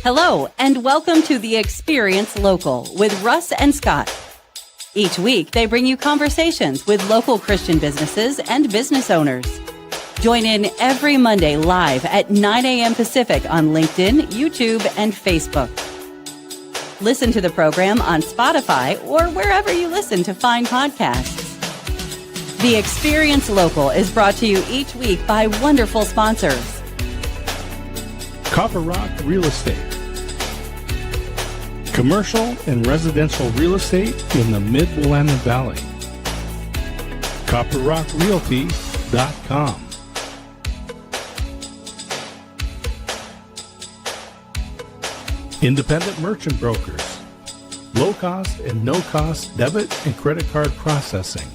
Hello, and welcome to the Experience Local with Russ and Scott. Each week, they bring you conversations with local Christian businesses and business owners. Join in every Monday live at 9 a.m. Pacific on LinkedIn, YouTube, and Facebook. Listen to the program on Spotify or wherever you listen to find podcasts. The Experience Local is brought to you each week by wonderful sponsors. Copper Rock Real Estate. Commercial and residential real estate in the Mid-Willamette Valley. CopperRockRealty.com. Independent Merchant Brokers. Low-cost and no-cost debit and credit card processing.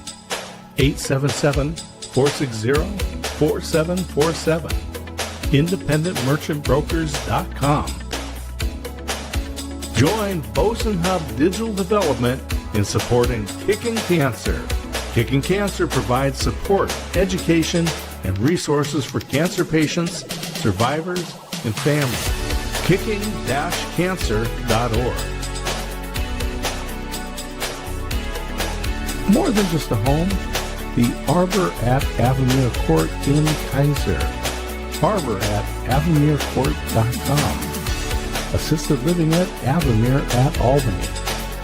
877-460-4747. IndependentMerchantBrokers.com. Join Boson Hub Digital Development in supporting Kicking Cancer. Kicking Cancer provides support, education, and resources for cancer patients, survivors, and families. Kicking-cancer.org. More than just a home, the Arbor at Avamere Court in Kaiser. Arbor at AvamereCourt.com. Assisted living at Avamere at Albany.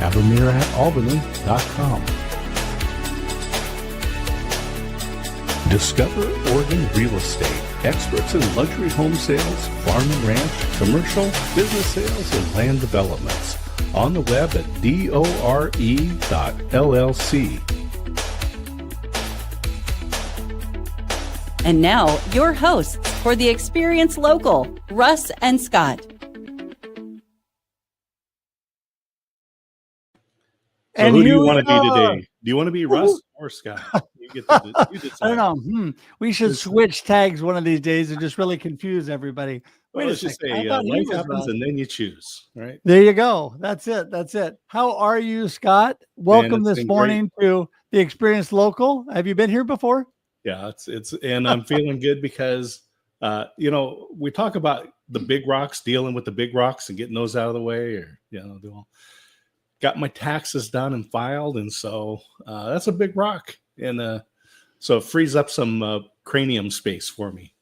AvamereAtAlbany.com. Discover Oregon Real Estate. Experts in luxury home sales, farm and ranch, commercial, business sales, and land developments. On the web at dore.llc. And now, your hosts for the Experience Local, Russ and Scott. So who do you want to be today? Do you want to be Russ or Scott? You decide. I don't know. We should switch tags one of these days and just really confuse everybody. Well, let's just say life happens and then you choose, right? There you go. That's it. That's it. How are you, Scott? Welcome this morning to the Experience Local. Have you been here before? Yeah, it's and I'm feeling good because we talk about the big rocks, dealing with the big rocks and getting those out of the way, or got my taxes done and filed, and so that's a big rock, and so it frees up some cranium space for me.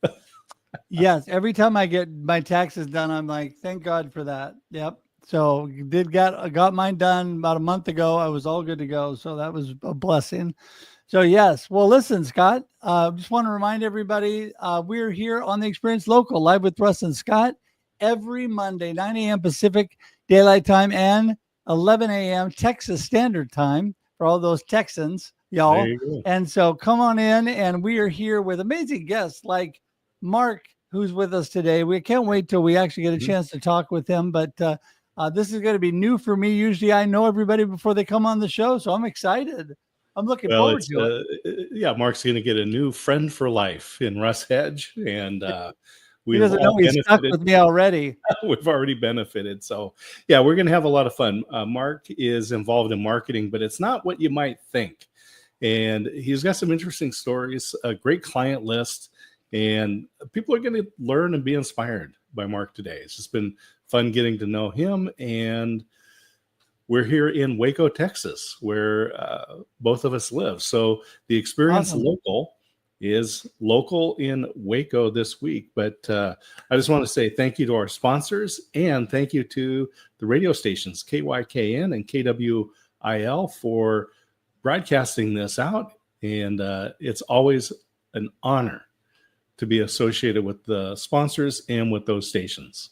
Yes, every time I get my taxes done, I'm like, thank God for that. Yep. So got mine done about a month ago. I was all good to go, so that was a blessing. So yes, well, listen, Scott, just want to remind everybody, we're here on the Experience Local, live with Russ and Scott, every Monday, 9 a.m. Pacific Daylight Time and 11 a.m. Texas Standard Time for all those Texans, y'all. And so come on in, and we are here with amazing guests like Mark, who's with us today. We can't wait till we actually get a chance to talk with him, but this is going to be new for me. Usually I know everybody before they come on the show, so I'm excited. I'm looking forward to it. Yeah, Mark's going to get a new friend for life in Russ Hedge, and he doesn't know he's stuck with me already. We've already benefited. So, yeah, we're going to have a lot of fun. Mark is involved in marketing, but it's not what you might think. And he's got some interesting stories, a great client list, and people are going to learn and be inspired by Mark today. It's just been fun getting to know him, and we're here in Waco, Texas, where both of us live. So the Experience Local is local in Waco this week. But I just want to say thank you to our sponsors, and thank you to the radio stations, KYKN and KWIL, for broadcasting this out. And it's always an honor to be associated with the sponsors and with those stations.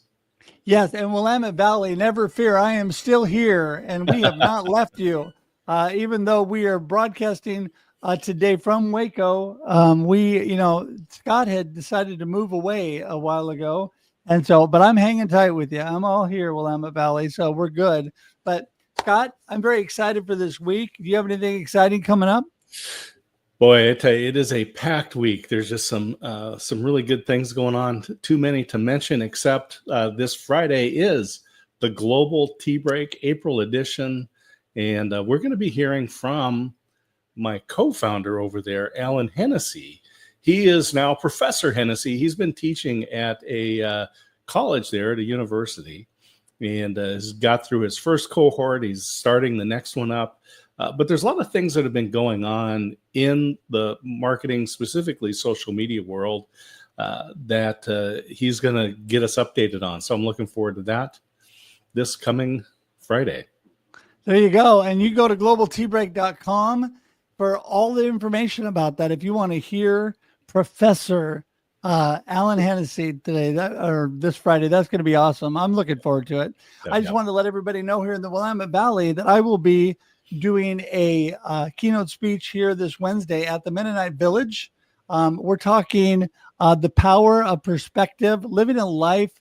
Yes, and Willamette Valley, never fear, I am still here, and we have not left you. Even though we are broadcasting today from Waco, Scott had decided to move away a while ago, and so, but I'm hanging tight with you. I'm all here, Willamette Valley, so we're good. But Scott, I'm very excited for this week. Do you have anything exciting coming up? Boy, I tell you, it is a packed week. There's just some really good things going on. Too many to mention, except this Friday is the Global Tea Break April edition. And we're going to be hearing from my co-founder over there, Alan Hennessy. He is now Professor Hennessy. He's been teaching at a college there at a university. and has got through his first cohort. He's starting the next one up. But there's a lot of things that have been going on in the marketing, specifically social media world, that he's going to get us updated on. So I'm looking forward to that this coming Friday. There you go. And you go to globalteabreak.com for all the information about that. If you want to hear Professor Alan Hennessy today, or this Friday, that's going to be awesome. I'm looking forward to it. I just wanted to let everybody know here in the Willamette Valley that I will be doing a keynote speech here this Wednesday at the Mennonite Village. We're talking the power of perspective, living a life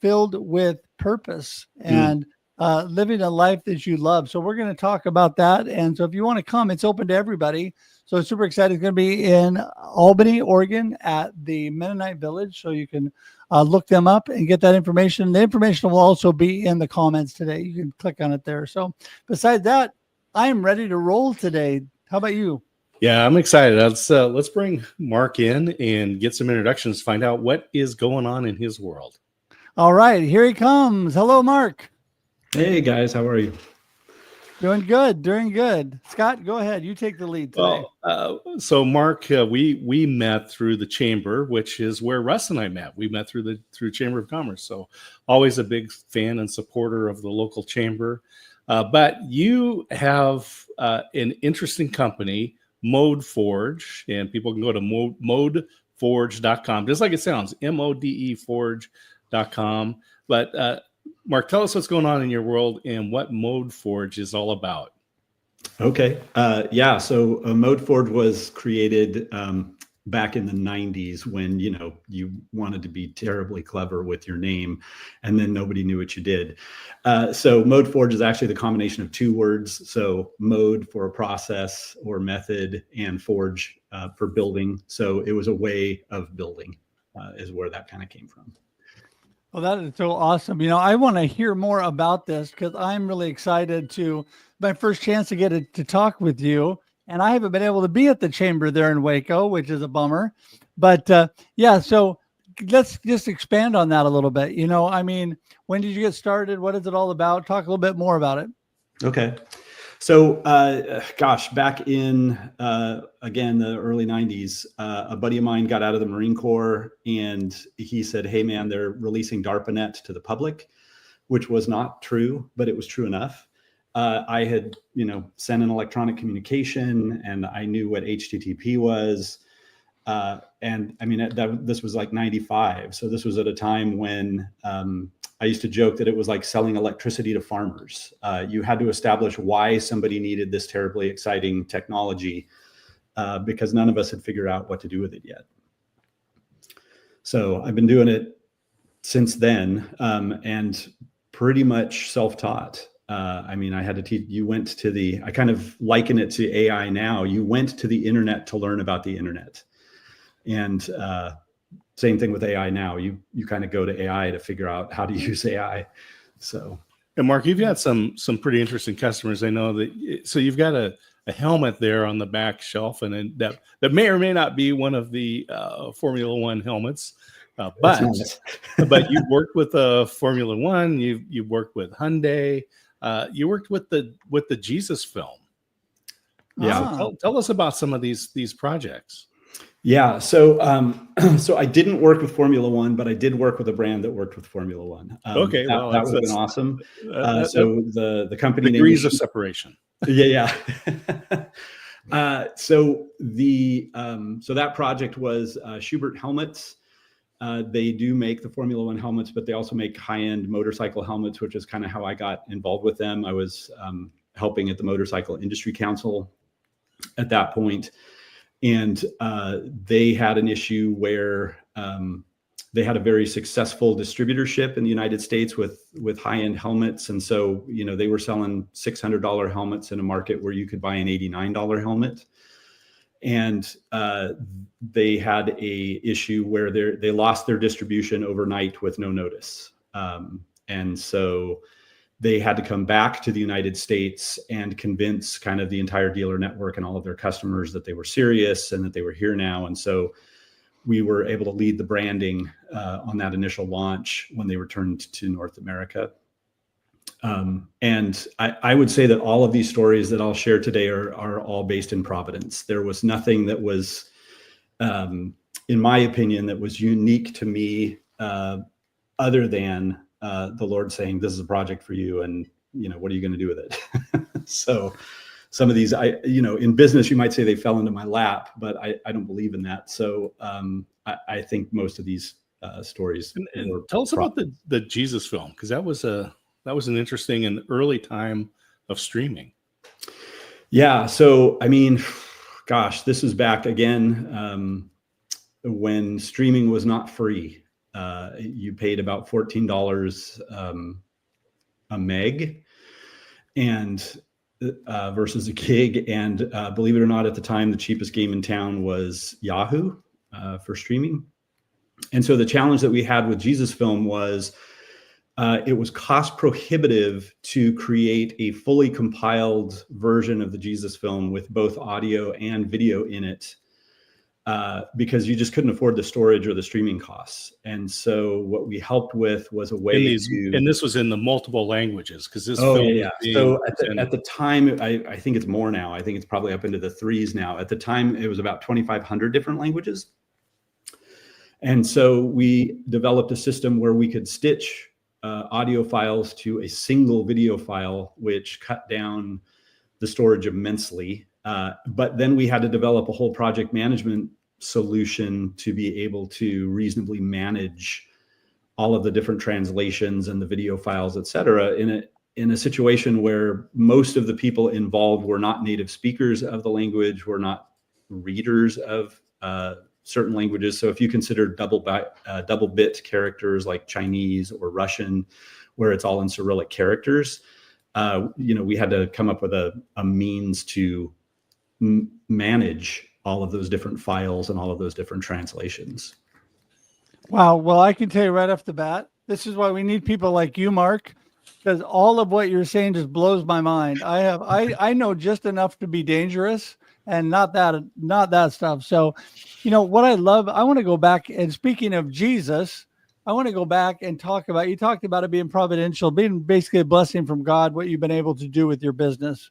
filled with purpose, and living a life that you love. So we're going to talk about that. And so if you want to come, it's open to everybody. So super excited. It's going to be in Albany, Oregon at the Mennonite Village. So you can look them up and get that information. The information will also be in the comments today. You can click on it there. So besides that, I am ready to roll today. How about you? Yeah, I'm excited. Let's bring Mark in and get some introductions, find out what is going on in his world. All right, here he comes. Hello, Mark. Hey guys, how are you? Doing good, doing good. Scott, go ahead. You take the lead today. Well, so Mark, we met through the chamber, which is where Russ and I met. We met through Chamber of Commerce. So always a big fan and supporter of the local chamber. But you have an interesting company, ModeForge, and people can go to modeforge.com, just like it sounds, MODE forge.com. But Mark, tell us what's going on in your world and what ModeForge is all about. Okay. Yeah. So ModeForge was created back in the 90s when, you wanted to be terribly clever with your name and then nobody knew what you did. So ModeForge is actually the combination of two words. So mode for a process or method, and forge for building. So it was a way of building is where that kind of came from. Well, that is so awesome. I want to hear more about this because I'm really excited my first chance to get to talk with you. And I haven't been able to be at the chamber there in Waco, which is a bummer. But yeah, so let's just expand on that a little bit. When did you get started? What is it all about? Talk a little bit more about it. Okay. So, back in, again, the early 90s, a buddy of mine got out of the Marine Corps and he said, hey, man, they're releasing DARPANET to the public, which was not true, but it was true enough. I had, sent an electronic communication and I knew what HTTP was. This was like 95. So this was at a time when I used to joke that it was like selling electricity to farmers. You had to establish why somebody needed this terribly exciting technology because none of us had figured out what to do with it yet. So I've been doing it since then and pretty much self-taught. I had to teach, I kind of liken it to AI now. You went to the internet to learn about the internet. And same thing with AI now. You kind of go to AI to figure out how to use AI. So, and Mark, you've got some pretty interesting customers. I know that. So you've got a helmet there on the back shelf, and that may or may not be one of the Formula One helmets. But you worked with Formula One. You worked with Hyundai. You worked with the Jesus film. Yeah. So tell us about some of these projects. Yeah. So I didn't work with Formula One, but I did work with a brand that worked with Formula One. Okay. That would have been awesome. So the company degrees of separation. Yeah. So that project was Schubert helmets. They do make the Formula One helmets, but they also make high-end motorcycle helmets, which is kind of how I got involved with them. I was helping at the Motorcycle Industry Council at that point. And they had an issue where they had a very successful distributorship in the United States with high-end helmets. And so, they were selling $600 helmets in a market where you could buy an $89 helmet. And they had a issue where they lost their distribution overnight with no notice. And so they had to come back to the United States and convince kind of the entire dealer network and all of their customers that they were serious and that they were here now. And so we were able to lead the branding on that initial launch when they returned to North America. And I would say that all of these stories that I'll share today are all based in Providence. There was nothing that was, in my opinion, that was unique to me, other than the Lord saying, "This is a project for you, and what are you going to do with it?" So some of these, in business, you might say they fell into my lap, but I don't believe in that. So I think most of these stories. And tell us about the Jesus film, because that was an interesting and early time of streaming. Yeah. So, I mean, gosh, this is back again when streaming was not free. You paid about $14 a meg, and versus a gig. And believe it or not, at the time, the cheapest game in town was Yahoo for streaming. And so the challenge that we had with Jesus Film was it was cost prohibitive to create a fully compiled version of the Jesus Film with both audio and video in it, because you just couldn't afford the storage or the streaming costs. And so what we helped with was a way and this was in the multiple languages, because this film. film. Yeah. So at the time, I think it's more now. I think it's probably up into the 3s now. At the time, it was about 2,500 different languages. And so we developed a system where we could stitch audio files to a single video file, which cut down the storage immensely. But then we had to develop a whole project management solution to be able to reasonably manage all of the different translations and the video files, et cetera, in a situation where most of the people involved were not native speakers of the language, were not readers of certain languages. So if you consider double bit characters like Chinese or Russian, where it's all in Cyrillic characters, we had to come up with a means to manage all of those different files and all of those different translations. Wow. Well, I can tell you right off the bat, this is why we need people like you, Mark, because all of what you're saying just blows my mind. I know just enough to be dangerous and not that stuff. So, what I love, I want to go back, and speaking of Jesus, I want to go back and you talked about it being providential, being basically a blessing from God, what you've been able to do with your business.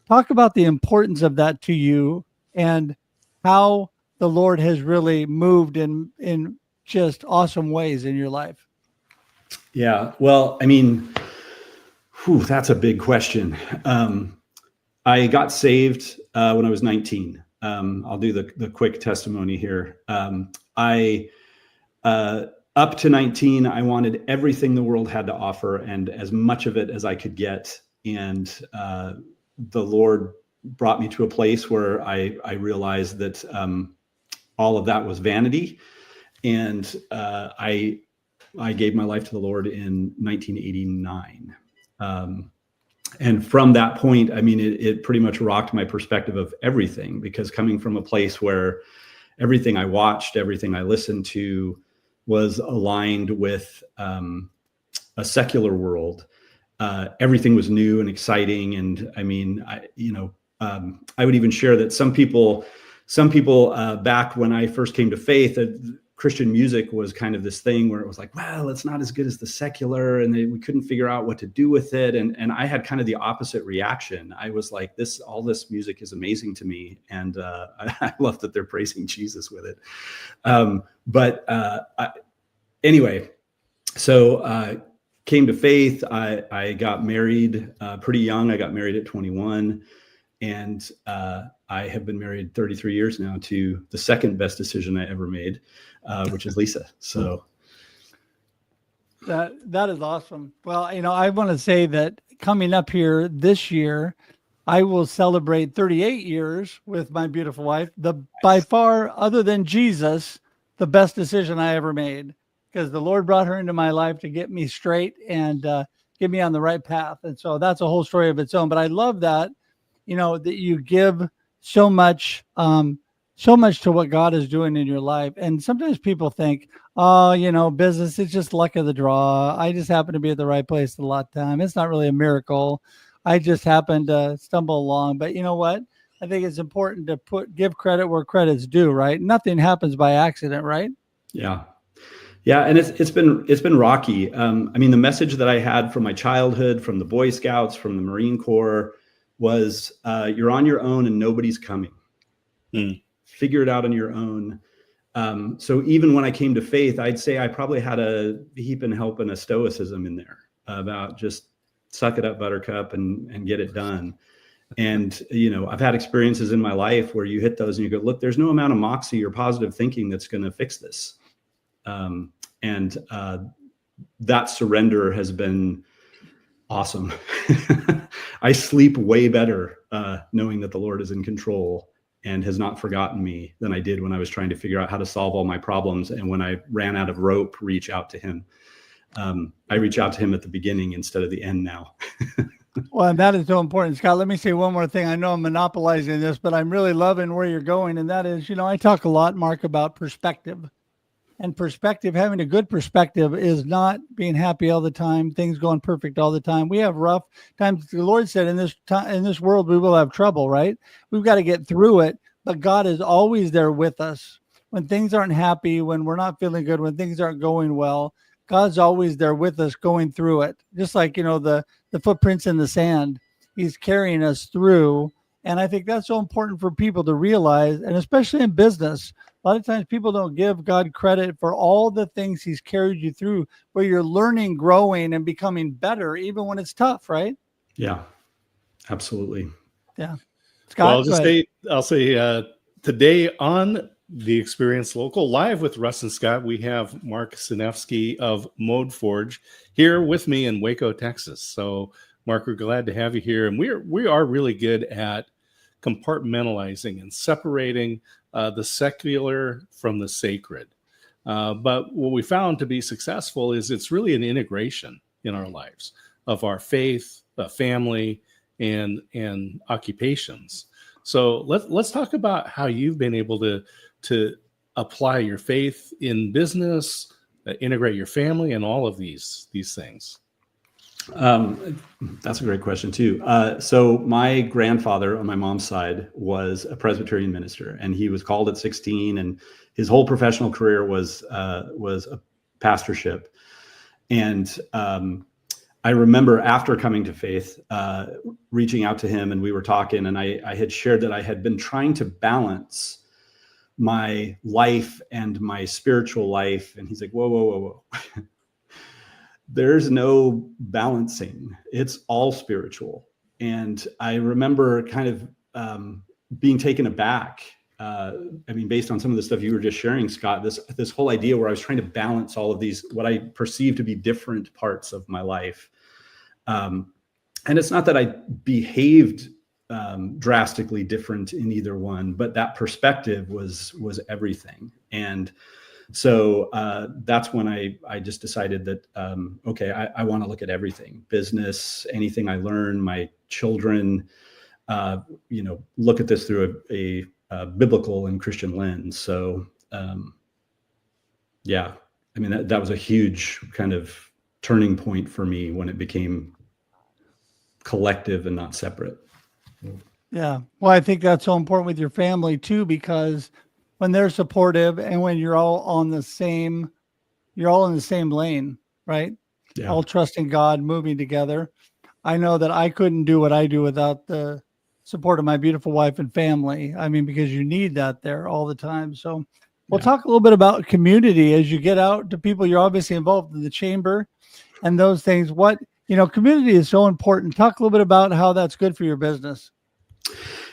Talk about the importance of that to you and how the Lord has really moved in just awesome ways in your life. Yeah. Well, I mean, that's a big question. I got saved when I was 19. I'll do the quick testimony here. Up to 19, I wanted everything the world had to offer and as much of it as I could get. And the Lord brought me to a place where I realized that all of that was vanity. And I gave my life to the Lord in 1989. And from that point, I mean, it pretty much rocked my perspective of everything, because coming from a place where everything I watched, everything I listened to was aligned with a secular world. Everything was new and exciting. And I mean, I would even share that some people back when I first came to faith, Christian music was kind of this thing where it was like, well, it's not as good as the secular, and we couldn't figure out what to do with it. And I had kind of the opposite reaction. I was like, all this music is amazing to me. And I love that they're praising Jesus with it. Anyway, so came to faith. I got married pretty young. I got married at 21. And I have been married 33 years now to the second best decision I ever made, which is Lisa. So that is awesome. Well, I want to say that coming up here this year, I will celebrate 38 years with my beautiful wife. By far, other than Jesus, the best decision I ever made, because the Lord brought her into my life to get me straight and get me on the right path. And so that's a whole story of its own. But I love that, that you give so much to what God is doing in your life. And sometimes people think, business is just luck of the draw. I just happen to be at the right place at the right time. It's not really a miracle. I just happened to stumble along. But you know what? I think it's important to give credit where credit's due, right? Nothing happens by accident, right? Yeah. Yeah. And it's been rocky. I mean, the message that I had from my childhood, from the Boy Scouts, from the Marine Corps was, you're on your own and nobody's coming. Figure it out on your own. So even when I came to faith, I'd say I probably had a heap and help and a stoicism in there about just suck it up, buttercup, and get it done. And, I've had experiences in my life where you hit those and you go, look, there's no amount of moxie or positive thinking that's going to fix this. That surrender has been awesome. I sleep way better knowing that the Lord is in control and has not forgotten me than I did when I was trying to figure out how to solve all my problems. And when I ran out of rope, reach out to him. I reach out to him at the beginning instead of the end now. Well, and that is so important. Scott, let me say one more thing. I know I'm monopolizing this, but I'm really loving where you're going. And that is, I talk a lot, Mark, about perspective. And perspective, having a good perspective is not being happy all the time, things going perfect all the time. We have rough times. The Lord said in this world, we will have trouble, right? We've got to get through it. But God is always there with us. When things aren't happy, when we're not feeling good, when things aren't going well, God's always there with us going through it. Just like, the footprints in the sand, he's carrying us through. And I think that's so important for people to realize, and especially in business. A lot of times people don't give God credit for all the things he's carried you through, where you're learning, growing, and becoming better, even when it's tough, right? Yeah, absolutely. Yeah. Scott, well, I'll say today on The Experience Local, live with Russ and Scott, we have Mark Senefsky of ModeForge here with me in Waco, Texas. So, Mark, we're glad to have you here. And we are really good at compartmentalizing and separating the secular from the sacred. But what we found to be successful is it's really an integration in our lives of our faith, family, and occupations. So let's talk about how you've been able to apply your faith in business, integrate your family, and all of these things. That's a great question too. So my grandfather on my mom's side was a Presbyterian minister, and he was called at 16, and his whole professional career was a pastorship. And I remember after coming to faith, reaching out to him, and we were talking, and I had shared that I had been trying to balance my life and my spiritual life. And he's like, whoa. There's no balancing. It's all spiritual. And I remember kind of being taken aback. Based on some of the stuff you were just sharing, Scott, this whole idea where I was trying to balance all of these, what I perceive to be different parts of my life. And it's not that I behaved drastically different in either one, but that perspective was everything. And so that's when I just decided that, I want to look at everything, business, anything I learn, my children, look at this through a biblical and Christian lens. So, that was a huge kind of turning point for me when it became collective and not separate. Yeah. Well, I think that's so important with your family too, because when they're supportive and when you're all in the same lane, right? Yeah. All trusting God, moving together. I know that I couldn't do what I do without the support of my beautiful wife and family. Because you need that there all the time. So we'll talk a little bit about community as you get out to people. You're obviously involved in the chamber and those things. Community is so important. Talk a little bit about how that's good for your business.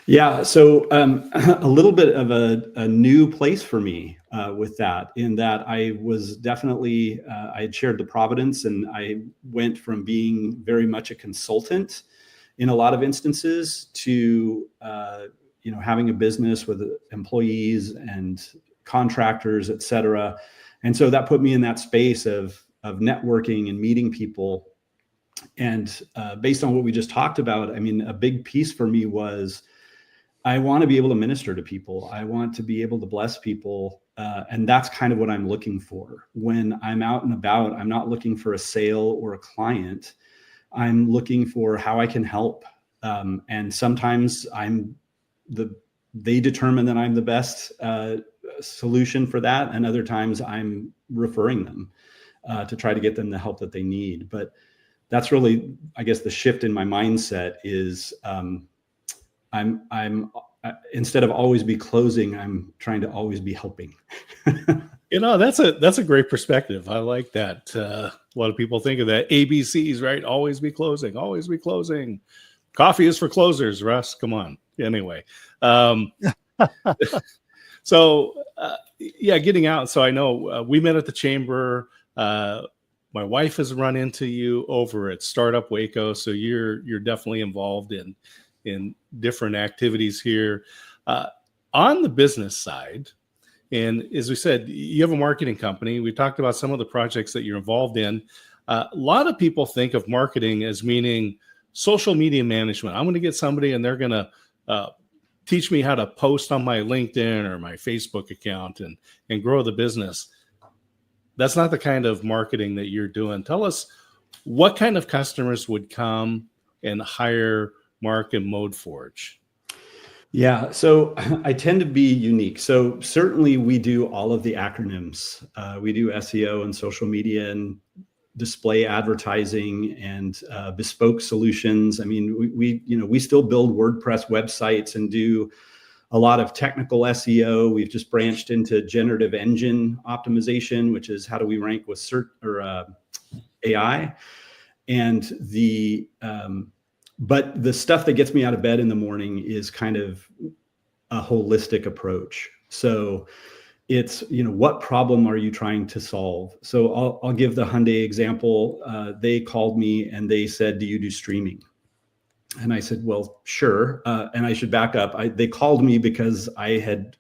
Yeah. So a little bit of a new place for me with that, in that I was definitely, I had shared the Providence, and I went from being very much a consultant in a lot of instances to, having a business with employees and contractors, et cetera. And so that put me in that space of networking and meeting people. And based on what we just talked about, a big piece for me was, I want to be able to minister to people. I want to be able to bless people. And that's kind of what I'm looking for. When I'm out and about, I'm not looking for a sale or a client. I'm looking for how I can help. And sometimes I'm they determine that I'm the best solution for that, and other times I'm referring them to try to get them the help that they need. But that's really, I guess, the shift in my mindset is I'm instead of always be closing, I'm trying to always be helping. That's a great perspective. I like that. A lot of people think of that ABCs, right? Always be closing, always be closing. Coffee is for closers, Russ. Come on. Anyway. Getting out. So I know we met at the chamber. My wife has run into you over at Startup Waco. So you're definitely involved in different activities here. On the business side, and as we said, you have a marketing company. We talked about some of the projects that you're involved in. A lot of people think of marketing as meaning social media management. I'm going to get somebody and they're going to teach me how to post on my LinkedIn or my Facebook account and grow the business. That's not the kind of marketing that you're doing. Tell us what kind of customers would come and hire Mark and ModeForge. Yeah, so I tend to be unique. So certainly we do all of the acronyms. We do SEO and social media and display advertising and bespoke solutions. I mean, we still build WordPress websites and do a lot of technical SEO. We've just branched into generative engine optimization, which is how do we rank with AI. And but the stuff that gets me out of bed in the morning is kind of a holistic approach. So it's, what problem are you trying to solve? So I'll give the Hyundai example. They called me and they said, do you do streaming? And I said, well, sure. And I should back up. They called me because I had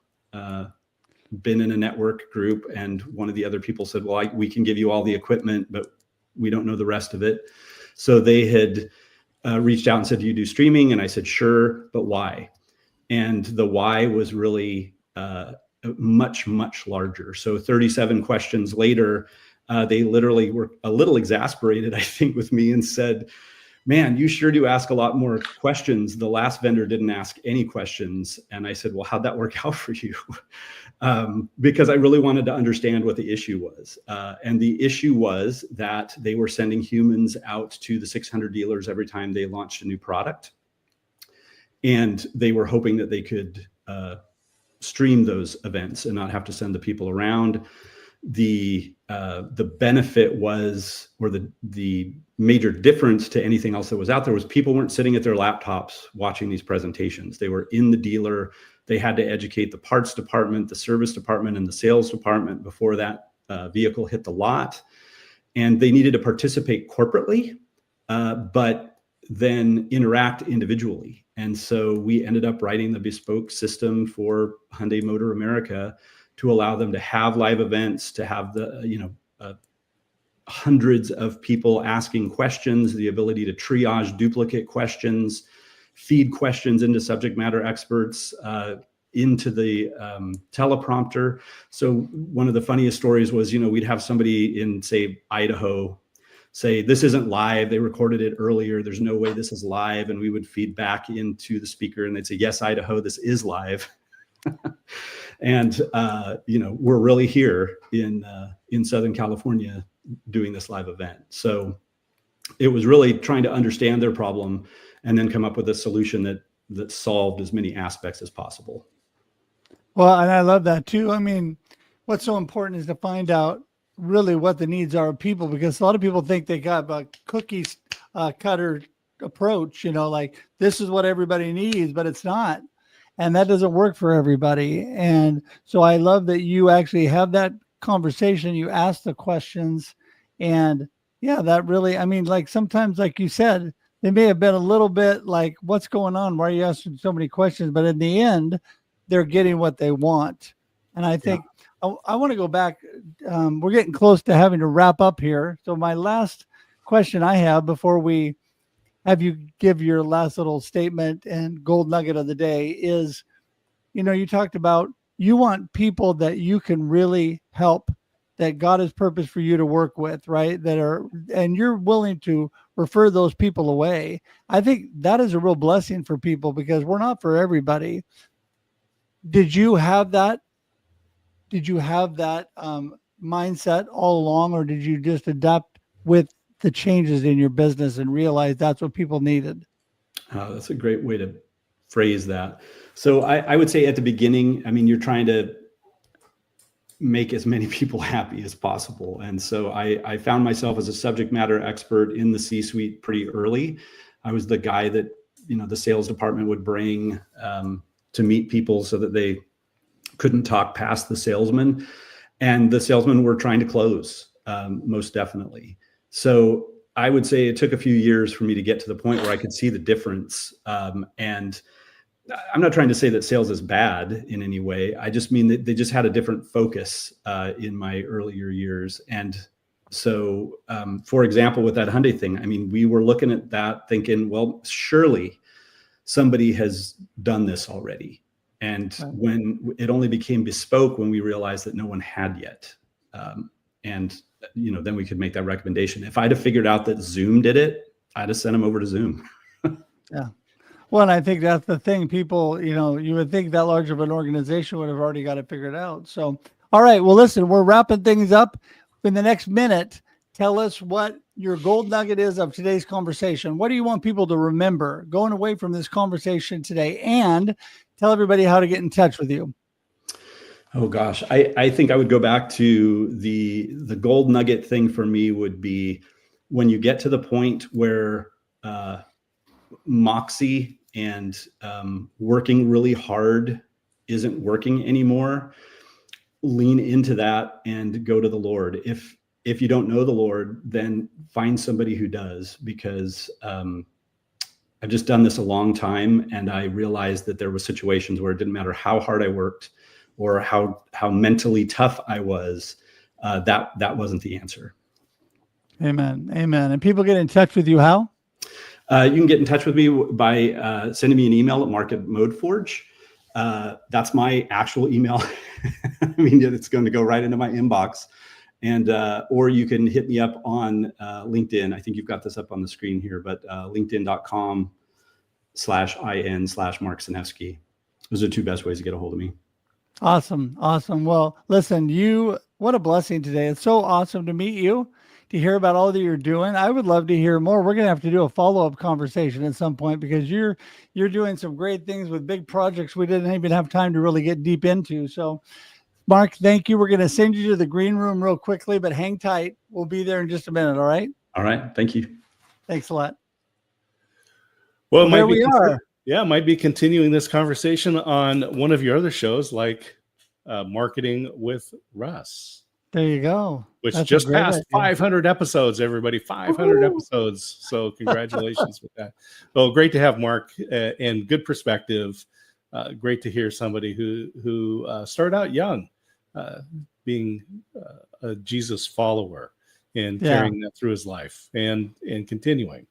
been in a network group, and one of the other people said, well, we can give you all the equipment, but we don't know the rest of it. So they had reached out and said, do you do streaming? And I said, sure, but why? And the why was really much, much larger. So 37 questions later, they literally were a little exasperated, I think, with me and said, man, you sure do ask a lot more questions. The last vendor didn't ask any questions. And I said, well, how'd that work out for you? Because I really wanted to understand what the issue was. And the issue was that they were sending humans out to the 600 dealers every time they launched a new product. And they were hoping that they could stream those events and not have to send the people around. The benefit was, or the major difference to anything else that was out there, was people weren't sitting at their laptops watching these presentations. They were in the dealer. They had to educate the parts department, the service department, and the sales department before that vehicle hit the lot. And they needed to participate corporately, but then interact individually. And so we ended up writing the bespoke system for Hyundai Motor America to allow them to have live events, to have the, hundreds of people asking questions, the ability to triage duplicate questions, feed questions into subject matter experts, into the teleprompter. So one of the funniest stories was, we'd have somebody in, say, Idaho say, this isn't live. They recorded it earlier. There's no way this is live. And we would feed back into the speaker and they'd say, yes, Idaho, this is live. And, we're really here in Southern California doing this live event. So it was really trying to understand their problem and then come up with a solution that solved as many aspects as possible. Well, and I love that too. I mean, what's so important is to find out really what the needs are of people, because a lot of people think they got a cookie cutter approach, like this is what everybody needs, but it's not. And that doesn't work for everybody. And so I love that you actually have that conversation, you ask the questions, and yeah, that really, I mean, like sometimes, like you said, they may have been a little bit like, what's going on? Why are you asking so many questions? But in the end, they're getting what they want. And I think I want to go back. We're getting close to having to wrap up here. So my last question I have before we have you give your last little statement and gold nugget of the day is, you talked about you want people that you can really help, that God has purpose for you to work with, right? And you're willing to refer those people away. I think that is a real blessing for people because we're not for everybody. Did you have that? Did you have that mindset all along, or did you just adapt with the changes in your business and realize that's what people needed? That's a great way to phrase that. So I would say at the beginning, I mean, you're trying to make as many people happy as possible. And so I found myself as a subject matter expert in the C-suite pretty early. I was the guy that, the sales department would bring to meet people so that they couldn't talk past the salesman. And the salesmen were trying to close, most definitely. So I would say it took a few years for me to get to the point where I could see the difference. And I'm not trying to say that sales is bad in any way. I just mean that they just had a different focus in my earlier years. And so, for example, with that Hyundai thing, I mean, we were looking at that thinking, well, surely somebody has done this already. And when it only became bespoke when we realized that no one had yet. And then we could make that recommendation. If I'd have figured out that Zoom did it, I'd have sent them over to Zoom. Yeah. Well, and I think that's the thing. People, you would think that large of an organization would have already got it figured out. So, all right. Well, listen, we're wrapping things up. In the next minute, tell us what your gold nugget is of today's conversation. What do you want people to remember going away from this conversation today? And tell everybody how to get in touch with you. Oh gosh, I think I would go back to the gold nugget thing for me would be when you get to the point where moxie and working really hard isn't working anymore, lean into that and go to the Lord. If you don't know the Lord, then find somebody who does, because I've just done this a long time, and I realized that there were situations where it didn't matter how hard I worked or how mentally tough I was, that wasn't the answer. Amen. Amen. And people get in touch with you how? You can get in touch with me by sending me an email at Mark@ModeForge. That's my actual email. I mean, it's going to go right into my inbox. And or you can hit me up on LinkedIn. I think you've got this up on the screen here, but linkedin.com/IN/Mark Senefsky. Those are the two best ways to get a hold of me. Awesome. Awesome. Well, listen, what a blessing today. It's so awesome to meet you, to hear about all that you're doing. I would love to hear more. We're going to have to do a follow-up conversation at some point, because you're doing some great things with big projects we didn't even have time to really get deep into. So, Mark, thank you. We're going to send you to the green room real quickly, but hang tight. We'll be there in just a minute. All right. All right. Thank you. Thanks a lot. Well, there we are. Yeah, might be continuing this conversation on one of your other shows, like Marketing with Russ. There you go. Which just passed 500 episodes, everybody. 500 episodes. So congratulations with that. Well, great to have Mark and good perspective. Great to hear somebody who started out young, being a Jesus follower and carrying that through his life and continuing.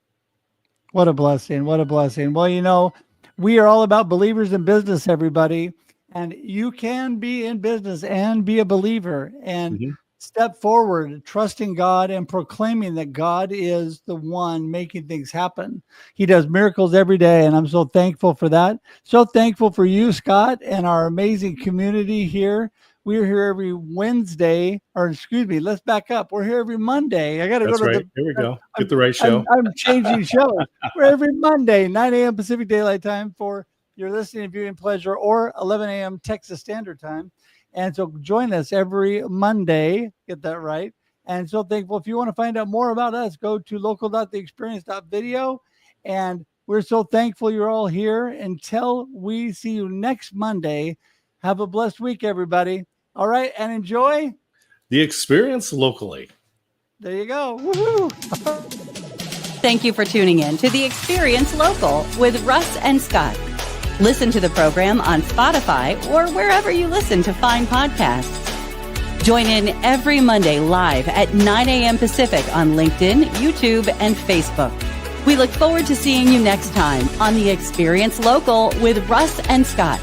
What a blessing. What a blessing. Well, we are all about believers in business, everybody. And you can be in business and be a believer and step forward, trusting God and proclaiming that God is the one making things happen. He does miracles every day, and I'm so thankful for that. So thankful for you, Scott, and our amazing community here. We're here every Wednesday, let's back up. We're here every Monday. I got to go to Here we go. Get the right show. I'm changing shows. We're every Monday, 9 a.m. Pacific Daylight Time for your listening and viewing pleasure, or 11 a.m. Texas Standard Time. And so join us every Monday. Get that right. And so thankful. If you want to find out more about us, go to local.theexperience.video. And we're so thankful you're all here. Until we see you next Monday, have a blessed week, everybody. All right. And enjoy the experience locally. There you go. Woohoo! Thank you for tuning in to The Experience Local with Russ and Scott. Listen to the program on Spotify or wherever you listen to fine podcasts. Join in every Monday live at 9 a.m. Pacific on LinkedIn, YouTube, and Facebook. We look forward to seeing you next time on The Experience Local with Russ and Scott.